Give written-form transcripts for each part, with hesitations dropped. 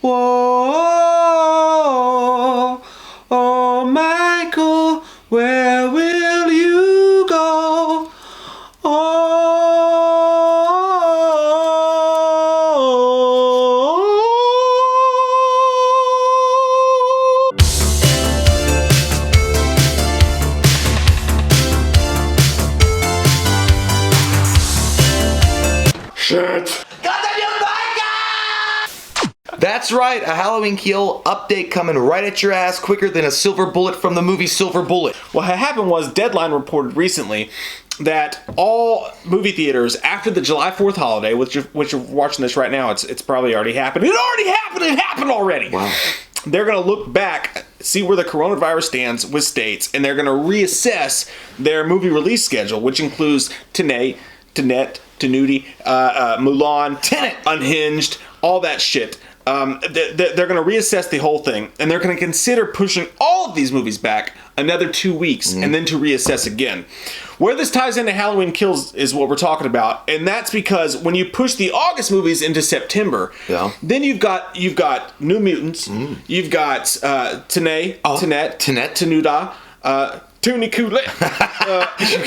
Whoa, oh Michael, where will you go? Oh. Shit. That's right, a Halloween Kill update coming right at your ass quicker than a silver bullet from the movie Silver Bullet. What happened was Deadline reported recently that all movie theaters after the July 4th holiday, which you're watching this right now, it's probably already happened. It already happened! It happened already! Wow. They're going to look back, see where the coronavirus stands with states, and they're going to reassess their movie release schedule, which includes Tenet, Tenuti, Mulan, Tenet, Unhinged, all that shit. They're going to reassess the whole thing, and they're going to consider pushing all of these movies back another 2 weeks, and then to reassess again. Where this ties into Halloween Kills is what we're talking about, and that's because when you push the August movies into September, then you've got New Mutants, you've got Tenet, Tenuta, Toonie Coolet,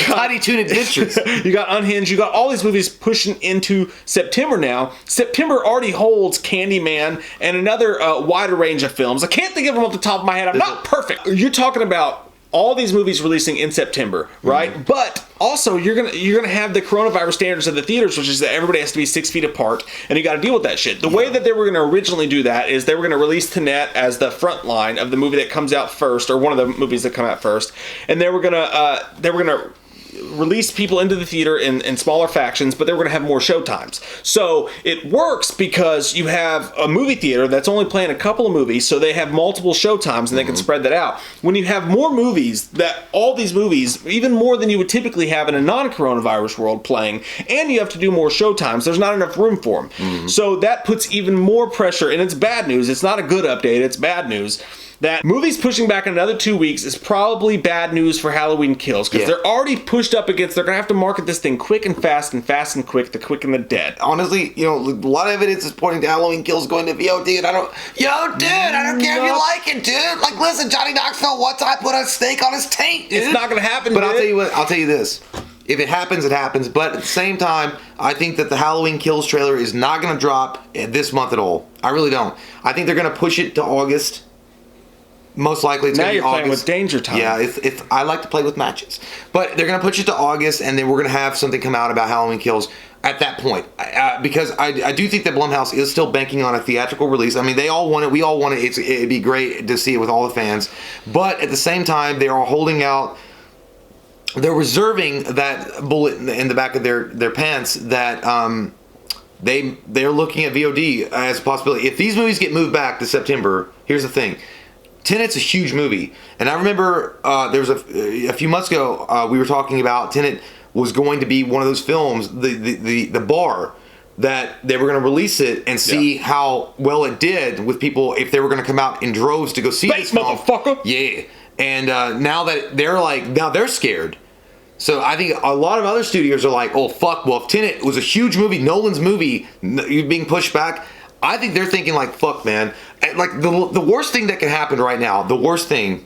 Tiny Toon Adventures. You got Unhinged. You got all these movies pushing into September now. September already holds Candyman and another wider range of films. I can't think of them off the top of my head. I'm not perfect. You're talking about all these movies releasing in September, right? But also you're gonna have the coronavirus standards of the theaters, which is that everybody has to be 6 feet apart, and you got to deal with that shit. The way that they were gonna originally do that is they were gonna release Tenet as the front line of the movie that comes out first, or one of the movies that come out first, and they were gonna release people into the theater in smaller factions, but they were going to have more show times. So it works because you have a movie theater that's only playing a couple of movies, so they have multiple show times and they can spread that out. When you have more movies, that all these movies, even more than you would typically have in a non-coronavirus world playing, and you have to do more show times, there's not enough room for them. So that puts even more pressure, and it's bad news. It's not a good update, it's bad news. That movies pushing back another 2 weeks is probably bad news for Halloween Kills, because they're already pushed up against, they're going to have to market this thing quick and fast and quick, the quick and the dead. Honestly, a lot of evidence is pointing to Halloween Kills going to VOD, and I don't care if you like it, dude. Like, listen, Johnny Knoxville one time put a steak on his taint, dude. It's not going to happen, But I'll tell you this. If it happens, it happens. But at the same time, I think that the Halloween Kills trailer is not going to drop this month at all. I really don't. I think they're going to push it to August. Most likely it's going to be August. Now you're playing with danger time. Yeah, I like to play with matches. But they're going to push it to August, and then we're going to have something come out about Halloween Kills at that point. Because I do think that Blumhouse is still banking on a theatrical release. I mean, they all want it. We all want it. It'd be great to see it with all the fans. But at the same time, they are holding out. They're reserving that bullet in the back of their pants that they're looking at VOD as a possibility. If these movies get moved back to September, here's the thing. Tenet's a huge movie, and I remember there was a few months ago we were talking about Tenet was going to be one of those films, the bar, that they were going to release it and see how well it did with people if they were going to come out in droves to go see this film. Motherfucker. Yeah, and now that they're scared. So I think a lot of other studios are like, oh fuck, well if Tenet was a huge movie, Nolan's movie, being pushed back. I think they're thinking like, fuck, man. Like, the worst thing that can happen right now, the worst thing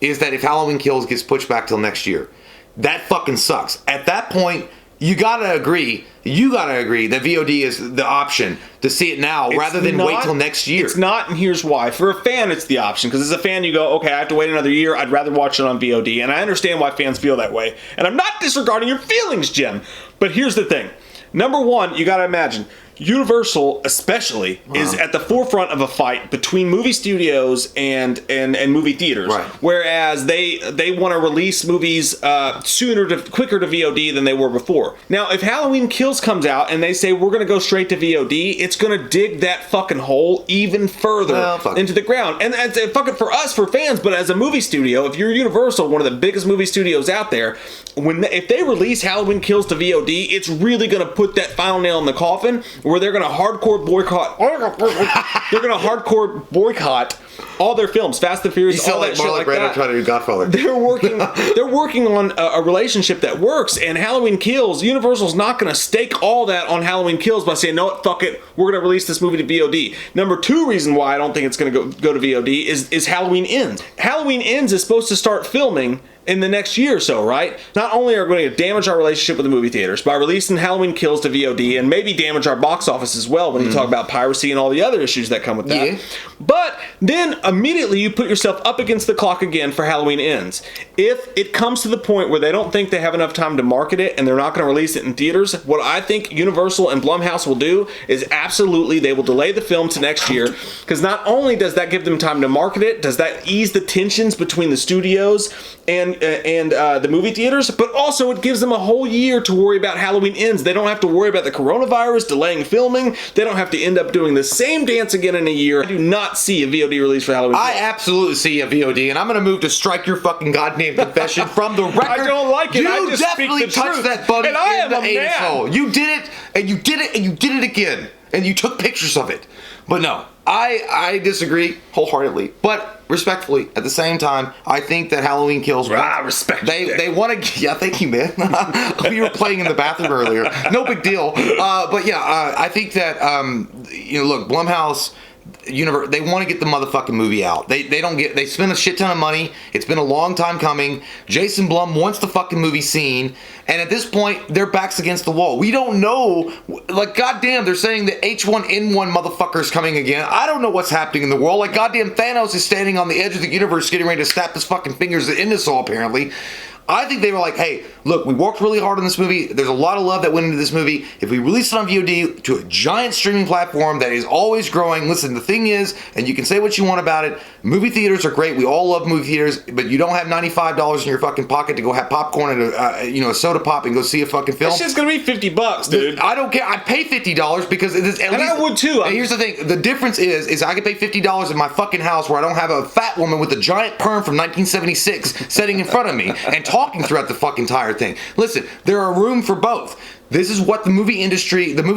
is that if Halloween Kills gets pushed back till next year. That fucking sucks. At that point, you gotta agree that VOD is the option to see it now rather than wait till next year. It's not, and here's why. For a fan, it's the option, because as a fan, you go, okay, I have to wait another year. I'd rather watch it on VOD, and I understand why fans feel that way. And I'm not disregarding your feelings, Jim. But here's the thing. Number one, you gotta imagine, Universal especially is at the forefront of a fight between movie studios and movie theaters. Right. Whereas they want to release movies quicker to VOD than they were before. Now, if Halloween Kills comes out and they say we're going to go straight to VOD, it's going to dig that fucking hole even further into the ground. And fuck it for us, for fans, but as a movie studio, if you're Universal, one of the biggest movie studios out there, if they release Halloween Kills to VOD, it's really going to put that final nail in the coffin, where they're going to hardcore boycott They're gonna hardcore boycott all their films, Fast and Furious, You sound all like that shit Marlon like Brando that. trying to do Godfather. They're working on a relationship that works, and Halloween Kills, Universal's not going to stake all that on Halloween Kills by saying, no, fuck it, we're going to release this movie to VOD. Number two reason why I don't think it's going to go to VOD is Halloween Ends. Halloween Ends is supposed to start filming in the next year or so, right? Not only are we going to damage our relationship with the movie theaters by releasing Halloween Kills to VOD and maybe damage our box office as well when you talk about piracy and all the other issues that come with that. Yeah. But then immediately you put yourself up against the clock again for Halloween Ends. If it comes to the point where they don't think they have enough time to market it and they're not going to release it in theaters, what I think Universal and Blumhouse will do is absolutely they will delay the film to next year, because not only does that give them time to market it, does that ease the tensions between the studios and the movie theaters, but also it gives them a whole year to worry about Halloween Ends. They don't have to worry about the coronavirus delaying filming. They don't have to end up doing the same dance again in a year. I do not see a VOD release for Halloween I Kills. absolutely see a VOD, and I'm going to move to strike your fucking goddamn confession from the record. I don't like it. You I just definitely speak the touched truth. that buddy And I in am the a anus man. hole. You did it, and you did it, and you did it again, and you took pictures of it. But no, I disagree wholeheartedly. But respectfully, at the same time, I think that Halloween Kills. I respect you, They Dick. want to. Yeah, thank you, man. We were playing in the bathroom earlier. No big deal. But yeah, I think that look, Blumhouse. They want to get the motherfucking movie out. They spend a shit ton of money. It's been a long time coming. Jason Blum wants the fucking movie seen, and at this point, their back's against the wall. We don't know. Like, goddamn, they're saying that H1N1 motherfucker's coming again. I don't know what's happening in the world. Like, goddamn, Thanos is standing on the edge of the universe, getting ready to snap his fucking fingers at us all. Apparently. I think they were like, hey, look, we worked really hard on this movie. There's a lot of love that went into this movie. If we release it on VOD to a giant streaming platform that is always growing, listen, the thing is, and you can say what you want about it, movie theaters are great. We all love movie theaters, but you don't have $95 in your fucking pocket to go have popcorn and a soda pop and go see a fucking film. That shit's gonna be $50, dude. I don't care. I'd pay $50 because it is at And least, I would too. And here's the thing: the difference is I could pay $50 in my fucking house where I don't have a fat woman with a giant perm from 1976 sitting in front of me and talking throughout the fucking entire thing. Listen, there are room for both. This is what the movie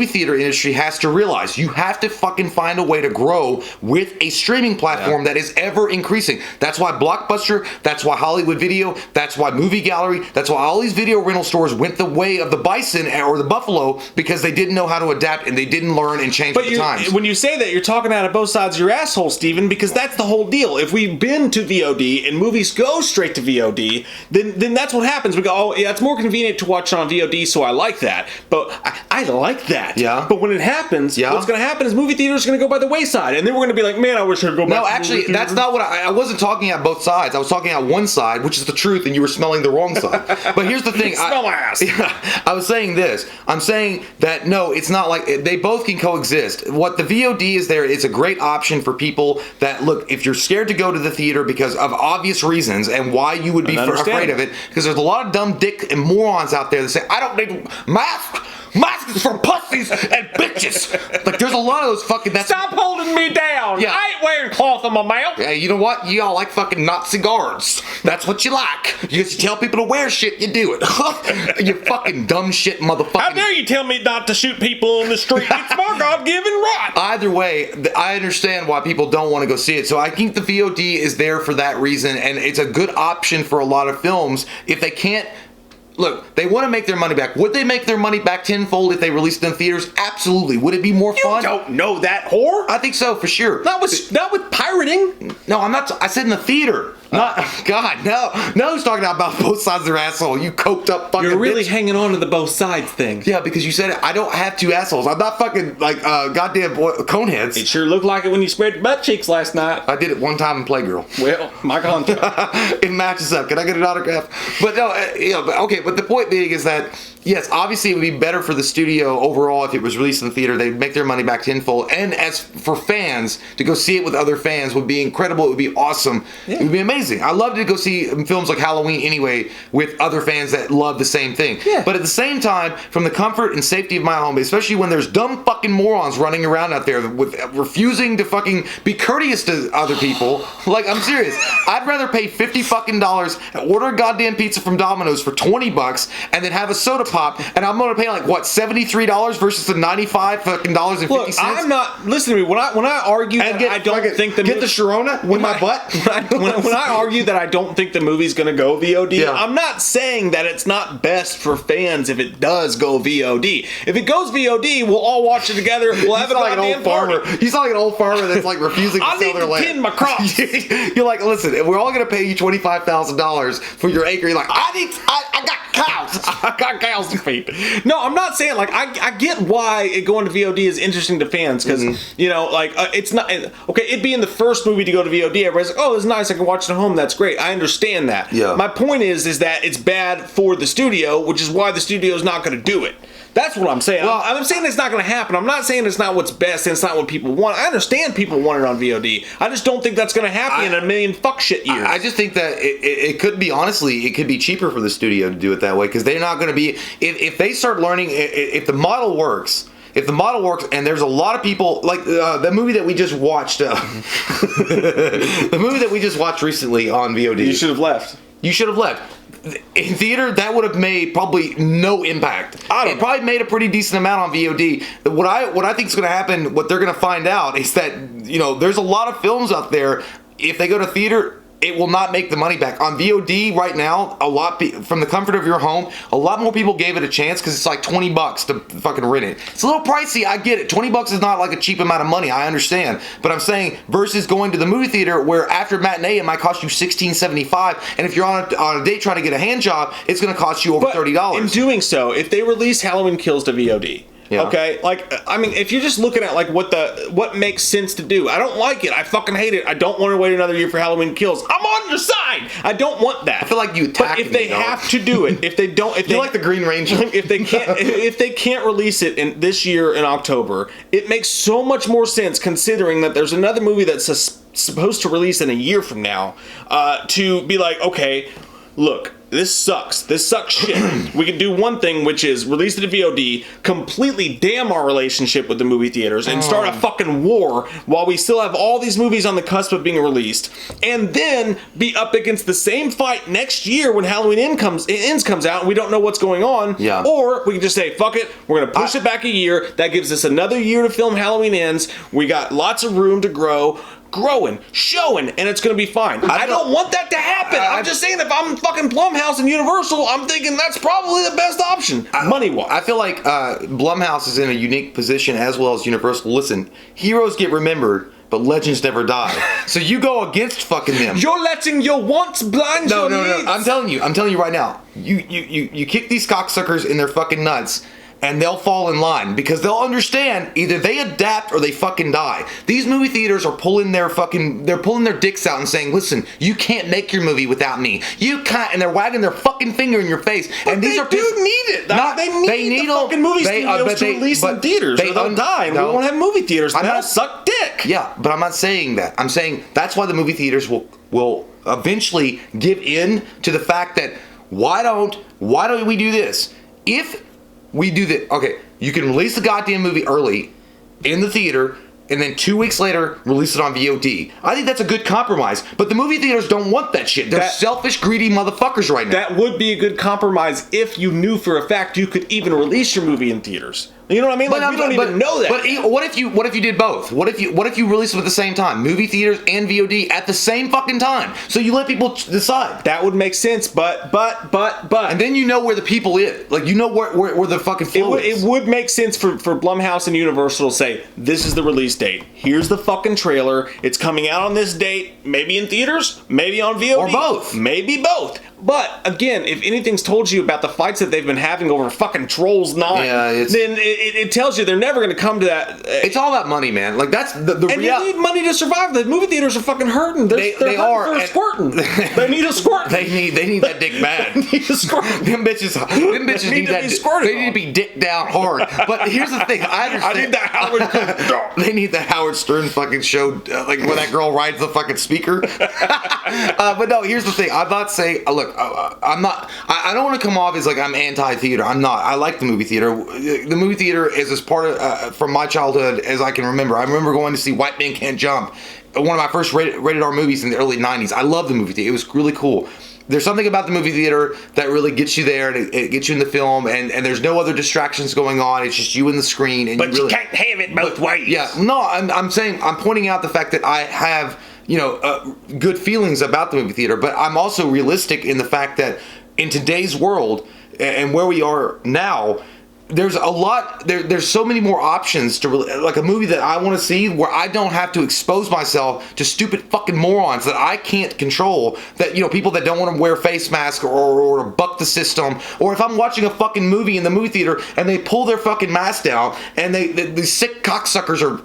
theater industry has to realize. You have to fucking find a way to grow with a streaming platform that is ever increasing. That's why Blockbuster, that's why Hollywood Video, that's why Movie Gallery, that's why all these video rental stores went the way of the bison or the buffalo, because they didn't know how to adapt and they didn't learn and change with the times. When you say that, you're talking out of both sides of your asshole, Steven, because that's the whole deal. If we've been to VOD and movies go straight to VOD, then that's what happens. We go, oh, yeah, it's more convenient to watch on VOD, so I like that. But I like that. Yeah. But when it happens, Yeah. what's going to happen is movie theaters are going to go by the wayside, and then we're going to be like, man, I wish I could go back No, to actually, movie that's theaters. not what I wasn't talking at both sides. I was talking at one side, which is the truth, and you were smelling the wrong side. But here's the thing. Smell my ass. Yeah, I was saying this. I'm saying that, no, it's not like they both can coexist. What the VOD is there is a great option for people that, look, if you're scared to go to the theater because of obvious reasons and why you would be afraid of it, because there's a lot of dumb dick and morons out there that say, I don't need mask. Masks is for pussies and bitches. Like, there's a lot of those fucking. Stop holding me down. Yeah. I ain't wearing cloth on my mouth. Yeah, you know what? You all like fucking Nazi guards. That's what you like. You just tell people to wear shit, you do it. You fucking dumb shit motherfucker. How dare you tell me not to shoot people in the street? It's my God-given right. Either way, I understand why people don't want to go see it. So I think the VOD is there for that reason, and it's a good option for a lot of films if they can't. Look, they want to make their money back. Would they make their money back tenfold if they released it in theaters? Absolutely. Would it be more fun? You don't know that, whore. I think so, for sure. Not with pirating. No, I'm not. I said in the theater. Not. God, no. No, who's talking about both sides of their asshole? You coked up fucking You're really bitch. hanging on to the both sides thing. Yeah, because you said it. I don't have two assholes. I'm not fucking like goddamn coneheads. It sure looked like it when you spread your butt cheeks last night. I did it one time in Playgirl. Well, my contract. It matches up. Can I get an autograph? But no, but the point being is that, yes, obviously it would be better for the studio overall if it was released in the theater. They'd make their money back tenfold. And as for fans, to go see it with other fans would be incredible. It would be awesome. Yeah. It would be amazing. I love to go see films like Halloween anyway with other fans that love the same thing. Yeah. But at the same time, from the comfort and safety of my home, especially when there's dumb fucking morons running around out there with refusing to fucking be courteous to other people. Like, I'm serious. I'd rather pay $50 fucking dollars, order a goddamn pizza from Domino's for $20, and then have a soda pop, and I'm gonna pay like what, $73 versus the $95 fucking dollars and 50 Look, cents. I'm not. Listen to me. When I argue that I don't think the get the Sharona in my butt. When I argue that I don't think the movie's gonna go VOD, Yeah. I'm not saying that it's not best for fans if it does go VOD. If it goes VOD, we'll all watch it together. We'll have a like an goddamn old farmer. party. You sound like an old farmer that's like refusing to I sell need their to land. tend my crops. You're like, listen, if we're all gonna pay you $25,000 for your acre, you're like, I got cows. I got cows to feed. No, I'm not saying like I get why it going to VOD is interesting to fans because you know like it's not okay. It being the first movie to go to VOD, everybody's like, oh, it's nice. I can watch it at home. That's great. I understand that. Yeah. My point is that it's bad for the studio, which is why the studio is not going to do it. That's what I'm saying. Well, I'm saying it's not going to happen. I'm not saying it's not what's best and it's not what people want. I understand people want it on VOD. I just don't think that's going to happen in a million fuck shit years. I just think that it could be, honestly, it could be cheaper for the studio to do it that way because they're not going to be, if they start learning, if the model works, and there's a lot of people, like the movie that we just watched, the movie that we just watched recently on VOD. You should have left. You should have left. In theater, that would have made probably no impact. It probably made a pretty decent amount on VOD. What I think is going to happen, what they're going to find out is that, you know, there's a lot of films out there, if they go to theater, it will not make the money back. On VOD right now, from the comfort of your home, a lot more people gave it a chance because it's like $20 to fucking rent it. It's a little pricey, I get it. $20 is not like a cheap amount of money, I understand. But I'm saying versus going to the movie theater where after matinee it might cost you $16.75, and if you're on a date trying to get a hand job, it's going to cost you over $30. In doing so, if they release Halloween Kills to VOD, yeah. Okay, like I mean, if you're just looking at like what makes sense to do, I don't like it. I fucking hate it. I don't want to wait another year for Halloween Kills. I'm on your side. I don't want that. I feel like you attacked But if they have to do it, if they don't, if you're like the Green Ranger. if they can't release it in this year in October, it makes so much more sense considering that there's another movie that's supposed to release in a year from now. To be like, okay, look. This sucks shit. We can do one thing, which is release it to VOD, completely damn our relationship with the movie theaters, and start a fucking war while we still have all these movies on the cusp of being released, and then be up against the same fight next year when Halloween Ends comes out and we don't know what's going on. Yeah. Or we can just say, fuck it, we're gonna push it back a year. That gives us another year to film Halloween Ends. We got lots of room to grow. Growing, showing, and it's gonna be fine. I don't want that to happen. I'm just saying, if I'm fucking Blumhouse and Universal, I'm thinking that's probably the best option, money-wise. I feel like Blumhouse is in a unique position as well as Universal. Listen, heroes get remembered, but legends never die. So you go against fucking them. You're letting your wants blind your needs. I'm telling you right now. You kick these cocksuckers in their fucking nuts, and they'll fall in line because they'll understand either they adapt or they fucking die. These movie theaters are pulling their dicks out and saying, listen, you can't make your movie without me. You can't, and they're wagging their fucking finger in your face. But and these they are need it. They need the fucking movie studios to release in theaters or they'll die and we won't have movie theaters. That'll suck dick. Yeah, but I'm not saying that. I'm saying that's why the movie theaters will eventually give in to the fact that why don't we do this? If we do that. Okay, you can release the goddamn movie early in the theater and then 2 weeks later release it on VOD. I think that's a good compromise. But the movie theaters don't want that shit. They're selfish, greedy motherfuckers right now. That would be a good compromise if you knew for a fact you could even release your movie in theaters. You know what I mean? Like, we don't even know that. But what if you did both? What if you release them at the same time? Movie theaters and VOD at the same fucking time. So you let people decide. That would make sense, but. And then you know where the people is. Like, you know where the fucking flow is. It would make sense for Blumhouse and Universal to say, this is the release date. Here's the fucking trailer. It's coming out on this date. Maybe in theaters, maybe on VOD. Or both. Maybe both. But, again, if anything's told you about the fights that they've been having over fucking Trolls 9, then it tells you they're never going to come to that. It's all about money, man. Like, that's the and you need money to survive. The movie theaters are fucking hurting. They are squirting. They need a squirt. They need that dick bad. They need a squirt. Them bitches need that. They need to be dick down hard. But here's the thing. I understand. I need that Howard. They need the Howard Stern fucking show, like where that girl rides the fucking speaker. But no, here's the thing. I'm not saying. Look, I'm not. I don't want to come off as like I'm anti-theater. I'm not. I like the movie theater. The movie theater is as part of from my childhood as I can remember. I remember going to see White Men Can't Jump, one of my first rated R movies in the early '90s. I love the movie theater. It was really cool. there's something about the movie theater that really gets you there, and it gets you in the film, and there's no other distractions going on. It's just you and the screen, and but you can't have it both ways. Yeah, no, I'm saying, I'm pointing out the fact that I have, good feelings about the movie theater, but I'm also realistic in the fact that in today's world and where we are now, there's a lot, there's so many more options to like a movie that I want to see where I don't have to expose myself to stupid fucking morons that I can't control, that, people that don't want to wear face masks or buck the system, or if I'm watching a fucking movie in the movie theater and they pull their fucking mask down and these sick cocksuckers are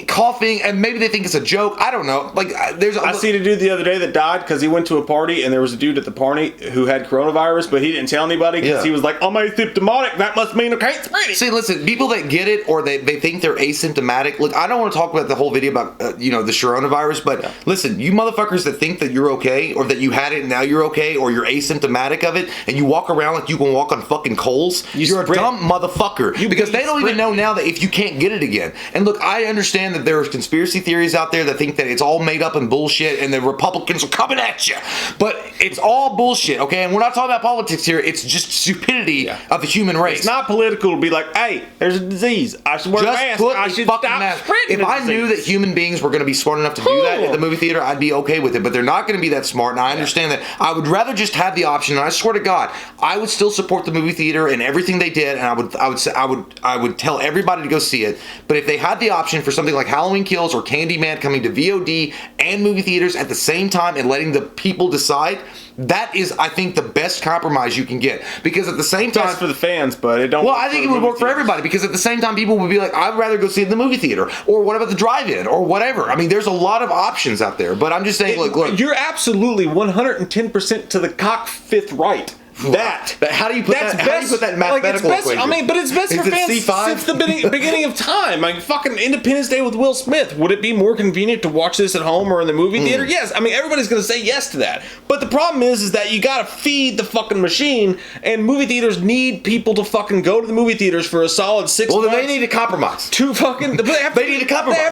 coughing and maybe they think it's a joke. I don't know. Like, I seen a dude the other day that died because he went to a party and there was a dude at the party who had coronavirus, but he didn't tell anybody because he was like, I'm asymptomatic. That must mean can't spread it. See, listen, people that get it or they think they're asymptomatic. Look, I don't want to talk about the whole video about the coronavirus, but listen, you motherfuckers that think that you're okay or that you had it and now you're okay or you're asymptomatic of it and you walk around like you can walk on fucking coals, you're a dumb motherfucker. Because they don't even know now that if you can't get it again. And look, I understand that there's conspiracy theories out there that think that it's all made up and bullshit and the Republicans are coming at you, but it's all bullshit. Okay, and we're not talking about politics here. It's just stupidity of the human race. It's not political to be like, hey, there's a disease. I should wear a mask. I should stop spreading If I knew that human beings were going to be smart enough to do that at the movie theater, I'd be okay with it. But they're not going to be that smart, and I understand that. I would rather just have the option. And I swear to God, I would still support the movie theater and everything they did, and I would tell everybody to go see it. But if they had the option for something like Halloween Kills or Candyman coming to VOD and movie theaters at the same time and letting the people decide, that is, I think, the best compromise you can get. Because at the same time, best for the fans, but it don't. Well, I think it would work for everybody. Because at the same time, people would be like, "I'd rather go see it in the movie theater," or what about the drive-in, or whatever. I mean, there's a lot of options out there. But I'm just saying, look, you're absolutely 100% to the cock fifth right. How do you put that? How do you put that in mathematical equation? I mean, but it's best for fans since the beginning of time. I mean, fucking Independence Day with Will Smith. Would it be more convenient to watch this at home or in the movie theater? Yes. I mean, everybody's going to say yes to that. But the problem is that you got to feed the fucking machine, and movie theaters need people to fucking go to the movie theaters for a solid 6 months. Well, then they need to compromise. They need to compromise.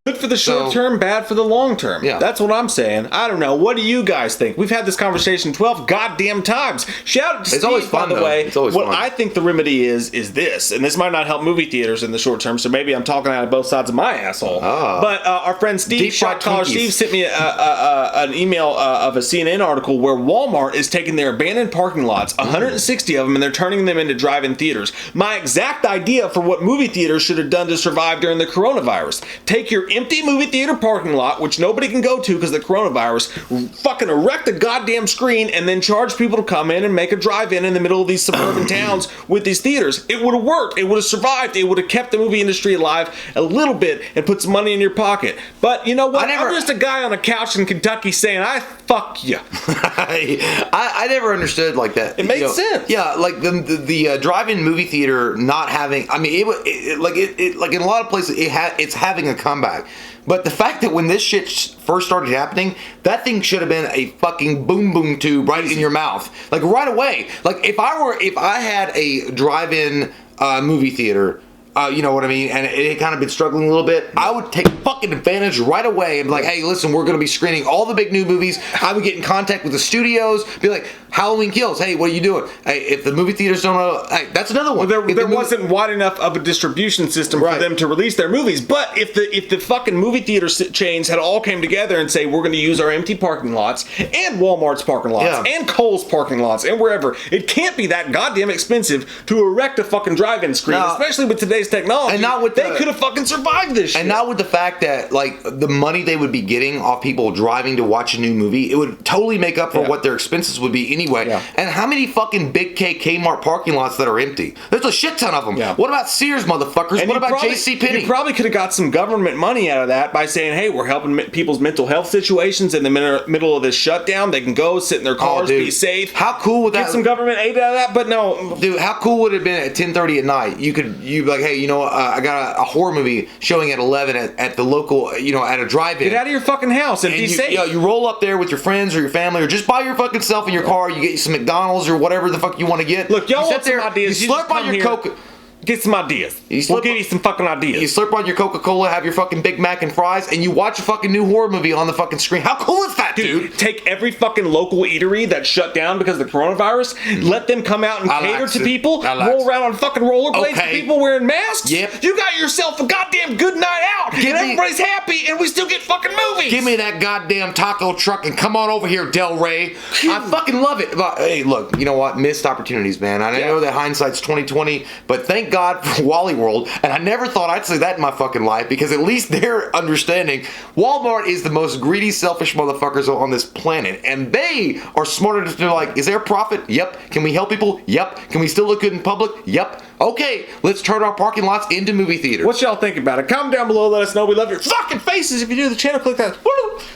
Good for the short term, bad for the long term. Yeah. That's what I'm saying. I don't know. What do you guys think? We've had this conversation 12 goddamn times. Shout out to Steve, always fun, by the way. It's always what fun. I think the remedy is this, and this might not help movie theaters in the short term, so maybe I'm talking out of both sides of my asshole. But our friend Steve, Shot Caller Steve, sent me an email of a CNN article where Walmart is taking their abandoned parking lots, 160 of them, and they're turning them into drive-in theaters. My exact idea for what movie theaters should have done to survive during the coronavirus. Take your empty movie theater parking lot, which nobody can go to because of the coronavirus, fucking erect a goddamn screen and then charge people to come in and make a drive-in in the middle of these suburban towns with these theaters. It would have worked. It would have survived. It would have kept the movie industry alive a little bit and put some money in your pocket. But you know what? I'm just a guy on a couch in Kentucky saying, I fuck you. I never understood like that. It made sense. Yeah, like the drive-in movie theater not having. I mean, it like in a lot of places it's having a comeback. But the fact that when this shit first started happening, that thing should have been a fucking boom boom tube right in your mouth, like right away. Like if I had a drive-in movie theater. You know what I mean? And it had kind of been struggling a little bit. I would take fucking advantage right away and be like, hey, listen, we're going to be screening all the big new movies. I would get in contact with the studios, be like, Halloween Kills. Hey, what are you doing? Hey, if the movie theaters don't know, hey, that's another one. Well, there wasn't wide enough of a distribution system for them to release their movies. But if the fucking movie theater chains had all came together and say, we're going to use our empty parking lots and Walmart's parking lots and Kohl's parking lots and wherever, it can't be that goddamn expensive to erect a fucking drive-in screen, especially with today's technology. And not with they could have fucking survived this shit. And not with the fact that, like, the money they would be getting off people driving to watch a new movie, it would totally make up for what their expenses would be anyway. Yeah. And how many fucking big Kmart parking lots that are empty? There's a shit ton of them. Yeah. What about Sears, motherfuckers? And what about JCPenney? You probably could have got some government money out of that by saying, hey, we're helping people's mental health situations in the middle of this shutdown. They can go, sit in their cars, be safe. How cool would that... Get some government aid out of that, but no. Dude, how cool would it have been at 10:30 at night? You'd be like, hey, you know what? I got a horror movie showing at 11 at the local, at a drive-in. Get out of your fucking house and be safe. You roll up there with your friends or your family or just by your fucking self in your car. You get some McDonald's or whatever the fuck you want to get. Look, y'all want some ideas. You slurp on your Coke. Get some ideas. We'll give you some fucking ideas. You slurp on your Coca-Cola, have your fucking Big Mac and fries, and you watch a fucking new horror movie on the fucking screen. How cool is that, dude? Take every fucking local eatery that's shut down because of the coronavirus, let them come out and cater to people, roll around on fucking rollerblades to people wearing masks. Yep. You got yourself a goddamn good night out, and everybody's happy, and we still get fucking movies. Give me that goddamn taco truck and come on over here, Del Rey. I fucking love it. But, hey, look, you know what? Missed opportunities, man. I know that hindsight's 2020, but thank God for Wally World, and I never thought I'd say that in my fucking life, because at least they're understanding Walmart is the most greedy, selfish motherfuckers on this planet, and they are smart enough to like, is there profit? Yep. Can we help people? Yep. Can we still look good in public? Yep. Okay, let's turn our parking lots into movie theaters. What y'all think about it? Comment down below, let us know. We love your fucking faces. If you do the channel, click that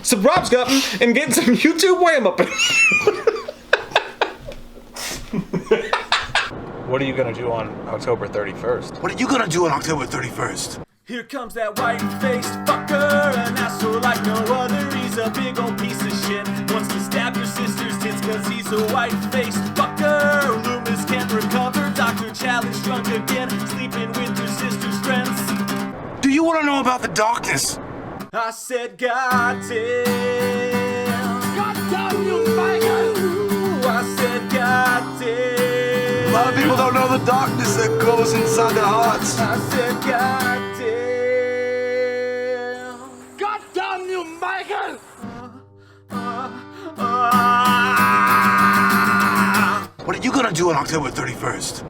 subscribe button and get some YouTube wham up in. What are you gonna do on October 31st? What are you gonna do on October 31st? Here comes that white-faced fucker, an asshole like no other. He's a big old piece of shit. Wants to stab your sister's tits cause he's a white-faced fucker. Loomis can't recover. Dr. Challenge drunk again, sleeping with your sister's friends. Do you want to know about the darkness? I said, goddamn. Goddamn you, faggot! I said, goddamn. A lot of people don't know the darkness that goes inside their hearts. I said, goddamn. Goddamn you, Michael! What are you gonna do on October 31st?